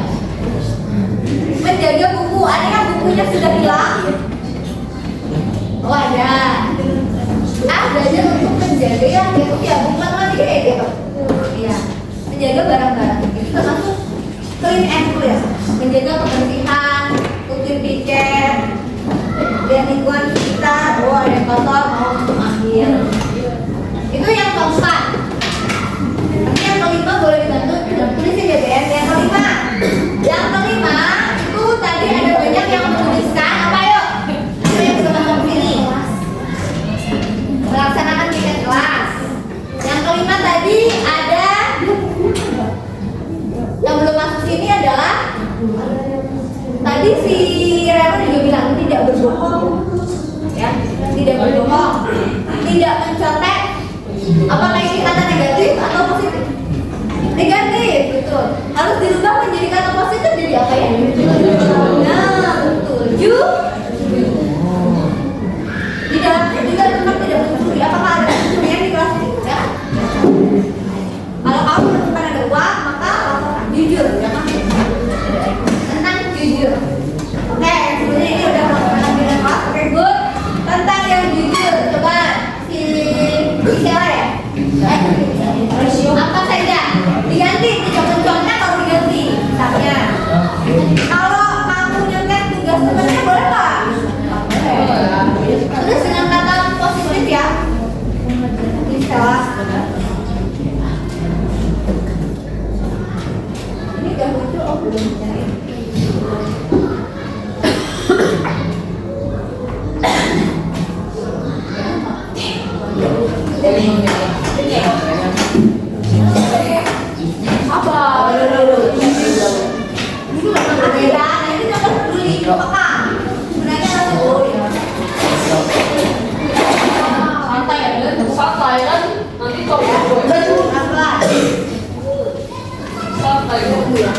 Menjaga buku, ada yang bukunya sudah hilang? Oh ada. Belajar untuk menjaga yang gitu ya, buku matematika ya gitu. Iya. Menjaga barang-barang itu termasuk clean and clear. Menjaga kebersihan, tutup piket, dan lingkungan kita. Oh ada yang kotor mau untuk ambil. Itu yang keempat. Nanti yang kelima boleh dibantu tulisin ya BN. Yang kelima itu tadi ada banyak yang menuliskan apa yuk? Apa yang bisa masuk sini? Melaksanakan piket kelas. Yang kelima tadi ada yang belum masuk sini adalah tadi si Raymond juga bilang tidak berbohong, ya, tidak berbohong, tidak mencontek. Apakah ini kata negatif atau positif? Negatif, betul. Harus dirubah menjadi kata positif jadi apa ya? Nah, betul. Di dalam tempat tidak mencuri. Apakah ada pencurian di kelas ini? Ya. Kalau kamu menemukan ada uang, maka jujur, ya kan? Tentang jujur. Oke, sebenarnya ini udah melakukan bilang kelas. Oke, good. Tentang yang jujur, coba si Michelle ya. Apa saja? Diganti, tidak mencontek kalau diganti. Misalnya, kalau kamu nyontek tugas temannya boleh nggak? Terus dengan kata positif ya. Misalnya, ini udah muncul, oh belum cari. Apa? Beda, ini jangan peduli, apa? Sebenarnya langsung boleh. Santai ya, santai kan nanti kok Apa? santai ya.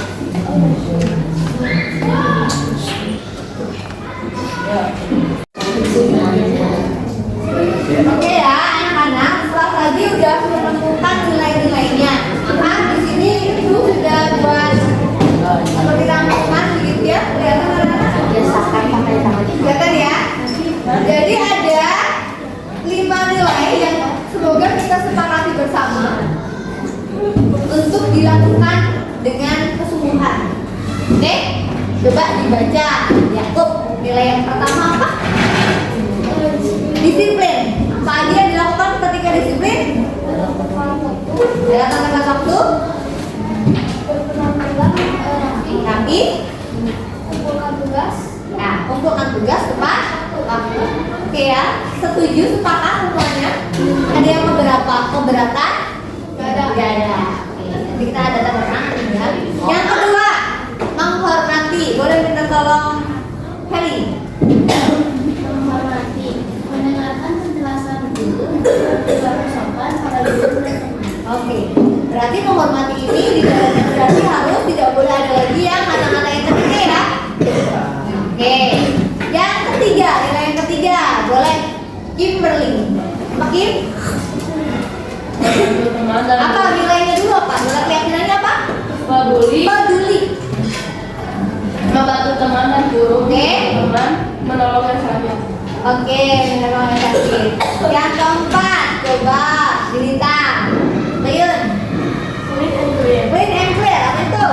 Oke ya, anak-anak, setelah tadi udah menemukan nilai-nilainya. Maka di sini itu sudah buat seperti rangkuman gitu ya. Kelihatan anak-anak? Kelihatan ya. Jadi ada 5 nilai yang semoga kita sepakati bersama untuk dilakukan dengan kesungguhan. Oke, coba dibaca. Yakub, nilai yang pertama apa? Disiplin. Apa aja yang dilakukan ketika disiplin? Ada tanda waktu. kumpulkan tugas. Ya, kumpulkan tugas tepat waktu. Oke ya, setuju, sepakat semuanya? Ada yang keberatan? Gak ada. Oke, nanti kita ada tanda tangan ya. Yang kedua, menghormati. Boleh minta tolong Heli. Menghormati, mendengarkan penjelasan guru, berlaku sopan pada guru dan teman. Oke, berarti menghormati ini di dalamnya berarti harus tidak boleh ada lagi yang kata-kata yang ketiga ya. Oke, yang ketiga, nilai yang ketiga boleh Kimberly. Apa Kim? Apa nilainya dulu apa? Nilai keyakinannya apa? Peduli. Membantu teman dan guru. Oke. Teman menolong yang sakit. Oke, menolong yang sakit. Yang keempat, coba dilintang. Liun. Clean and clear, apa itu?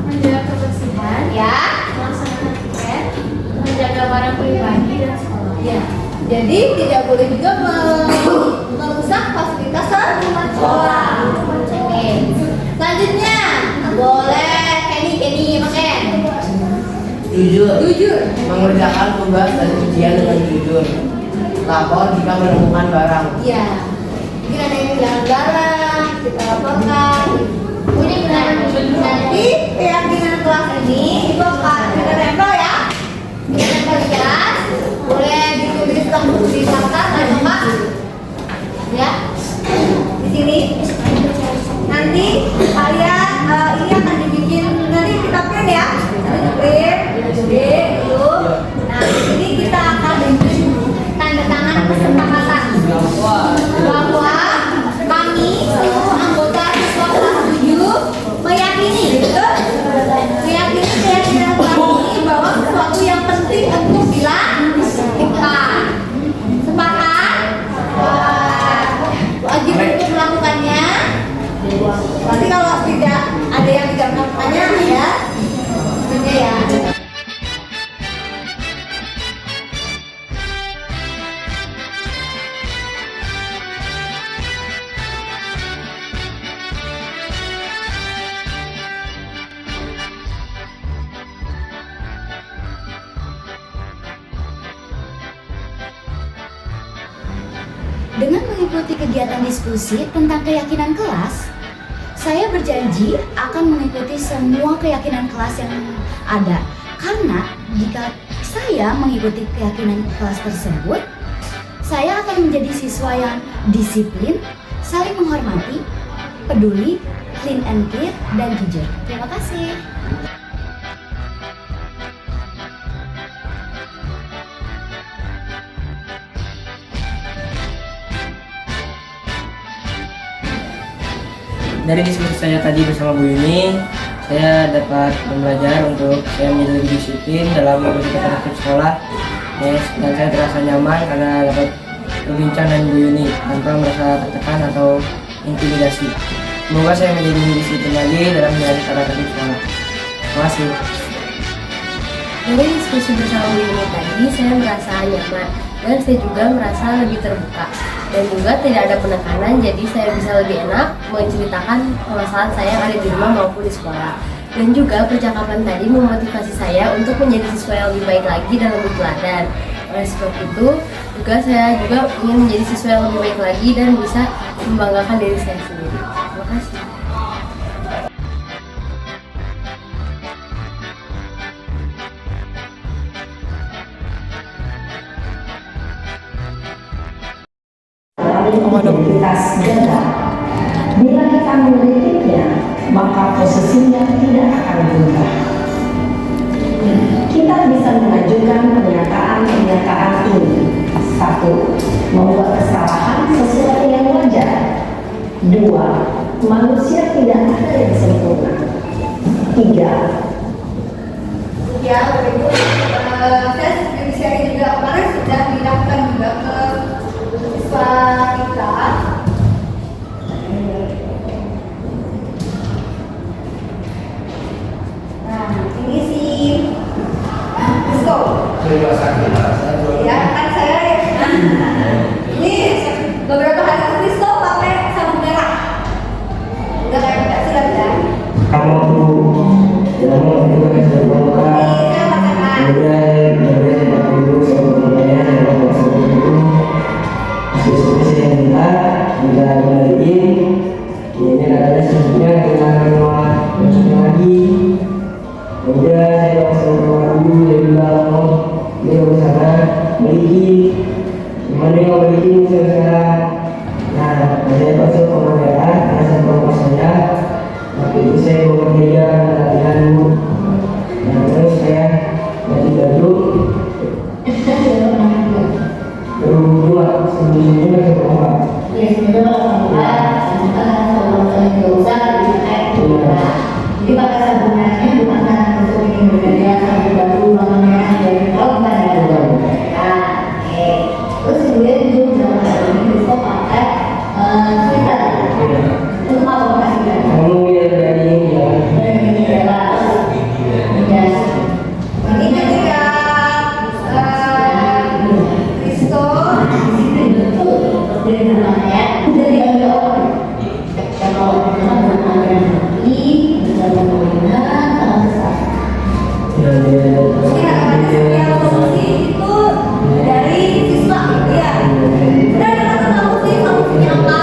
Menjaga kebersihan, Ya. melaksanakan tiket, menjaga barang pribadi dan sekolah. Ya. Jadi tidak boleh juga merusak fasilitas sekolah. Oke. Selanjutnya boleh Kenny apa Ken? Jujur. Mengerjakan tugas dan ujian dengan jujur. Lapor jika menemukan barang. Iya. Mungkin ada yang kehilangan barang, kita laporkan. Nanti keyakinan kelas ini ibu akan kita tempel ya. Kita tempel di kelas. Boleh ditulis langsung di kertas atau enggak? Ya. Di sini. Nanti kalian ini akan dibikin nanti kita print ya. Nanti print dulu. Nah, di sini kita akan bikin tanda tangan kesepakatan bahwa kami seluruh anggota siswa kelas 7 meyakini keyakinan kelas ini bahwa sesuatu yang penting untuk dilakukan. Sepakat? Wajib untuk melakukannya. Berarti kalau tidak ada yang tidak melakukannya ya, sebenarnya ya. Dengan mengikuti kegiatan diskusi tentang keyakinan kelas, saya berjanji akan mengikuti semua keyakinan kelas yang ada. Karena jika saya mengikuti keyakinan kelas tersebut, saya akan menjadi siswa yang disiplin, saling menghormati, peduli, clean and clear, dan jujur. Terima kasih. Dari diskusi saya tadi bersama Bu Yuni, saya dapat belajar untuk saya menjadi lebih disiplin dalam mengikuti tertib sekolah. Dan saya terasa nyaman karena dapat berbincang dengan Bu Yuni tanpa merasa tertekan atau intimidasi. Semoga saya menjadi lebih disiplin lagi dalam menjalani tertib sekolah. Terima kasih. Dari diskusi bersama Bu Yuni tadi, saya merasa nyaman dan saya juga merasa lebih terbuka. Dan juga tidak ada penekanan, jadi saya bisa lebih enak menceritakan permasalahan saya yang ada di rumah maupun di sekolah. Dan juga percakapan tadi memotivasi saya untuk menjadi siswa yang lebih baik lagi dan lebih teladan. Oleh sebab itu, saya juga ingin menjadi siswa yang lebih baik lagi dan bisa membanggakan diri saya sendiri. Terima kasih. Identitas ganda. Bila kita memilikinya, maka posisinya tidak akan berubah. Kita bisa mengajukan pernyataan ini. 1. Membuat kesalahan sesuatu yang wajar. 2. Manusia tidak ada yang sempurna. 3. Ya, Ibu, saya seperti sharing juga kemarin sudah dilakukan juga ke siswa kita. Nah, ini si Disko. Ya, kan saya ini beberapa hari itu Disko pakai sabun merah. Udah kayak Pancasila ya. Kalau itu Morning overthinking sekarang. Nah, saya masuk pemameran alasan kelompok saya. Waktu itu saya bawa meja latihan Bu. Nah, terus saya ganti baju. 2002 sebelumnya saya kelompok. Ya sebenarnya kita usah jadi pakai sabunannya bukan untuk bikin berbeda sabun baru namanya dari kalau bukan ya nah terus kemudian juga ini bisa pakai filter untuk apa kasih Kamu lihat dari ini ya. ini adalah Ini ketika Risto dari namanya dari ambil orang dan kalau kita menggunakan ini bisa menggunakan besar Mungkin yang solusi itu dari siswa ya. Udah ada kata solusinya apa?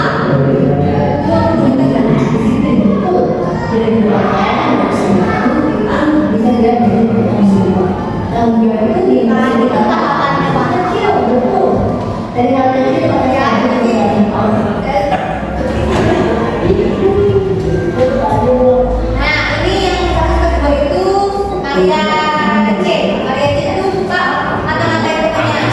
Nah, ini yang kasus kedua itu Maria C. Maria C itu suka kata-kata yang banyak.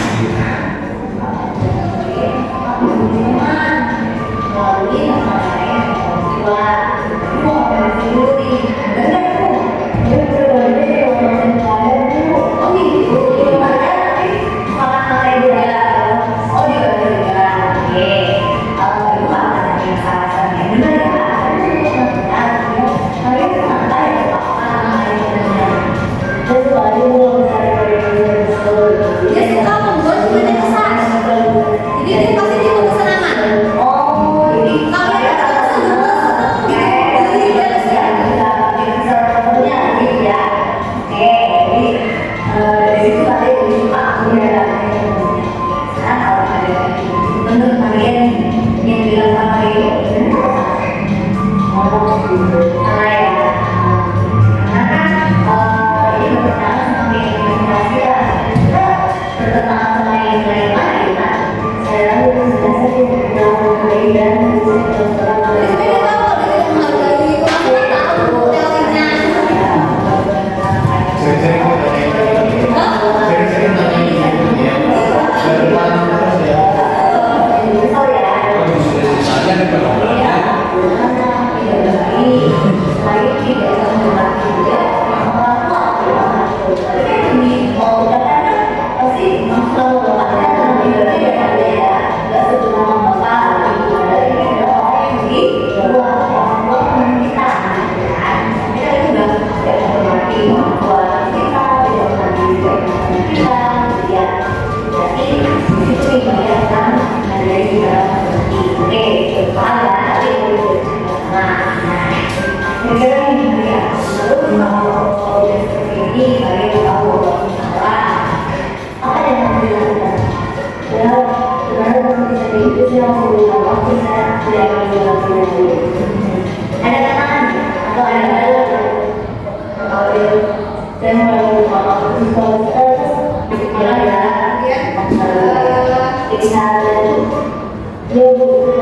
Dia suka membuat semuanya kesan. Jadi dia pasti tipe kesenangan. Kalau dia kata kesenangan, dia Terima kasih.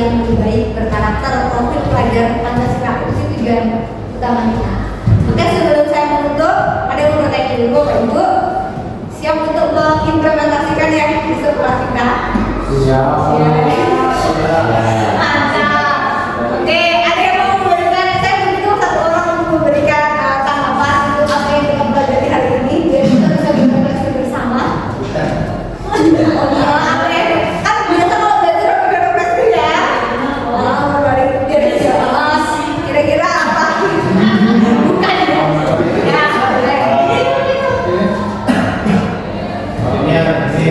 yang lebih baik, berkarakter, profil pelajar Pancasila itu tujuan utama kita. Oke, sebelum saya menutup, ada yang mau bertanya dulu Bapak Ibu? Siap untuk mengimplementasikan yang di sekolah kita? Siap. Mantap. Oke, ada yang mau memberikan? Saya mungkin satu orang untuk memberikan tanggapan untuk apa yang kita pelajari hari ini biar kita bisa berkolaborasi bersama. Oh iya, kan biasa kalau belajar pakai refleksi ya. Oh, dari jelas. Kira-kira apa? Bukan ya? Ya, Ini nanti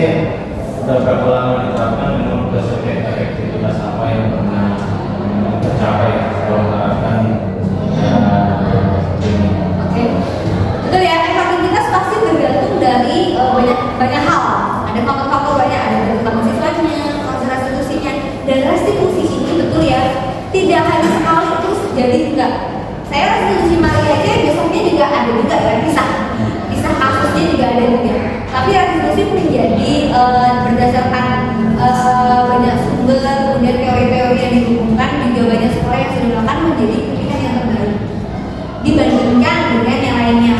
sudah berapa lama diterapkan, memang sudah sesuai efektivitas apa yang pernah tercapai kalau menerapkan ini. Oke, betul ya. Efektivitas pasti bergantung dari banyak hal. Ada faktor-faktor banyak, ada tentang mahasiswanya, konsentrasi institusinya, dan restitusi ini betul ya. Tidak hanya sekali terus jadi enggak. Saya restitusi Maria aja besoknya juga ada juga ya, kisah kasusnya juga ada juga. Tapi restitusi menjadi berdasarkan banyak sumber, kemudian teori-teori yang dihubungkan, juga banyak sekolah yang sudah melakukan menjadi pilihan yang terbaik dibandingkan dengan yang lainnya.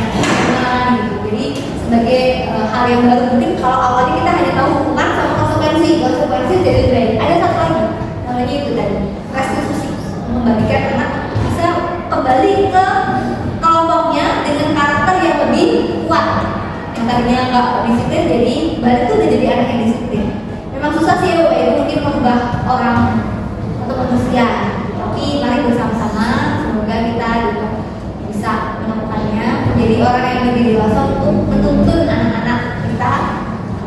Gitu. Jadi sebagai hal yang baru, mungkin kalau awalnya kita hanya tahu hubungan sama konsekuensi jadi lebih baik. Ada satu lagi namanya itu tadi restitusi, mengembalikan anak bisa kembali ke kelompoknya dengan karakter yang lebih kuat. Yang tadinya nggak disiplin jadi balik itu udah jadi anak yang disiplin. Memang susah sih ya, itu mungkin mengubah orang untuk manusia. Tapi mari bersama-sama semoga kita juga bisa menemukannya menjadi orang yang lebih dewasa untuk menuntun anak-anak kita.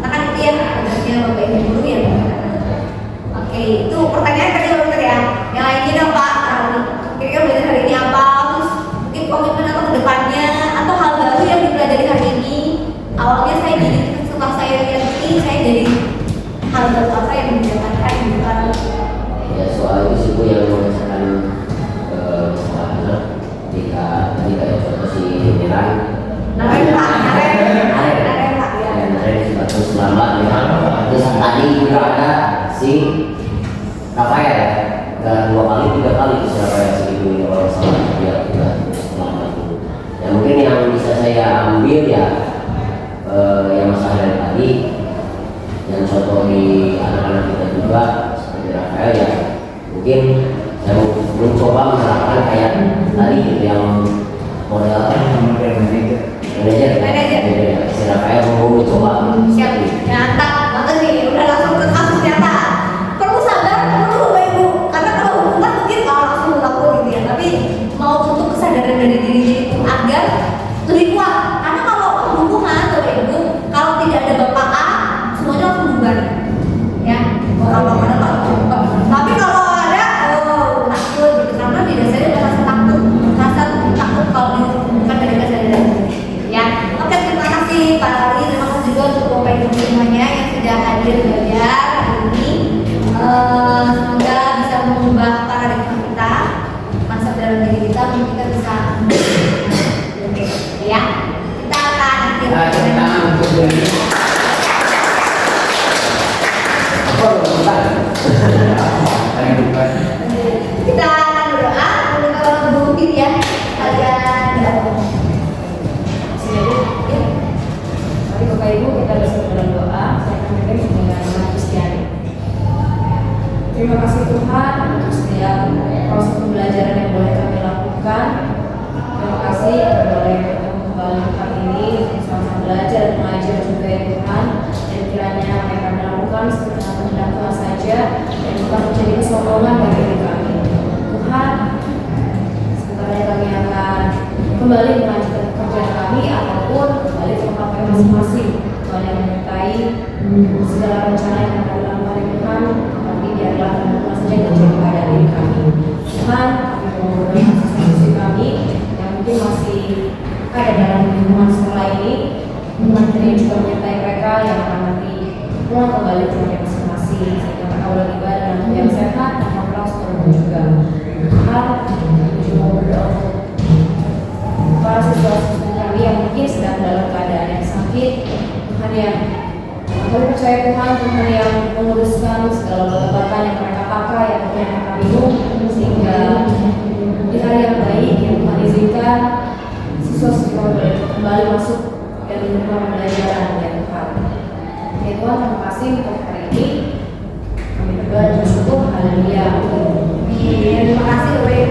Karena kan itu ya tugasnya Bapak Ibu guru ya. Oke, itu pertanyaan tadi dokter ya. Yang lainnya dong Pak, kira-kira belajar hari ini apa? Terus mungkin komitmen atau kedepannya atau hal baru yang dipelajari hari ini. Awalnya saya jadi setelah saya lihat ini saya jadi hal baru apa yang didapatkan di depan. Ya, soal risiko yang merasakan kesalahan jika tadi kayak contoh si Miran bagus selama terus tadi juga ada si Rafael dan 2 kali 3 kali si Rafael segitu ini kalau salah dia juga selama itu. Ya mungkin yang bisa saya ambil ya yang masalah dari tadi yang contoh di anak-anak kita juga seperti Rafael ya mungkin saya mencoba menerapkan kayak tadi gitu yang model manajer si Rafael mau mencoba Siap, nyata banget nih, udah langsung ke kasus nyata. Perlu sabar, perlu Bapak Ibu, karena kalau hukuman mungkin kalau langsung melakukan gitu ya, tapi mau untuk kesadaran dari diri itu agar lebih kuat. Karena kalau hukuman Bapak Ibu, kalau tidak ada Bapak A, semuanya langsung bubar. Ya, kalau ada Bapak. Tapi kalau ada, takut gitu, karena di dasarnya ada rasa takut kalau dihukumkan dari kesadaran. Ya, oke, terima kasih Pak Ali, terima kasih juga untuk Bapak Ibu semuanya yang sudah hadir belajar hari ini. Semoga bisa mengubah paradigma kita, konsep dalam diri kita, mungkin kita bisa ya. Kita akan kita akan berdoa mungkin ya kalian Mari Bapak Ibu kita bersama dalam doa. Saya akan memulai dengan nama Kristiani. Terima kasih Tuhan untuk setiap proses pembelajaran yang boleh kami lakukan. Terima kasih yang boleh bertemu kembali kali ini untuk sama-sama belajar dan mengajar juga ya Tuhan. Dan kiranya apa yang kami lakukan seperti kehendak Tuhan saja dan bukan menjadi kesombongan bagi diri kami. Tuhan, sebentar lagi kami akan kembali melanjutkan pekerjaan kami ataupun kembali ke tempat kami masing-masing. Tuhan yang menyertai segala rencana yang akan kami lakukan di Tuhan, tapi biarlah Tuhan saja yang terjadi pada diri kami. Tuhan, kami mohon siswa-siswi kami yang mungkin masih ada dalam lingkungan sekolah ini, Tuhan kiranya juga menyertai mereka yang akan nanti pulang kembali ke rumah masing-masing, sehingga mereka boleh tiba dalam tubuh yang sehat dan pulang sekolah juga. Tuhan, kami juga berdoa para siswa-siswi kami yang mungkin sedang dalam keadaan yang sakit, Tuhan yang kami percaya Tuhan yang menguruskan segala obat-obatan yang mereka pakai, yang mereka kasih Bapak Ibu.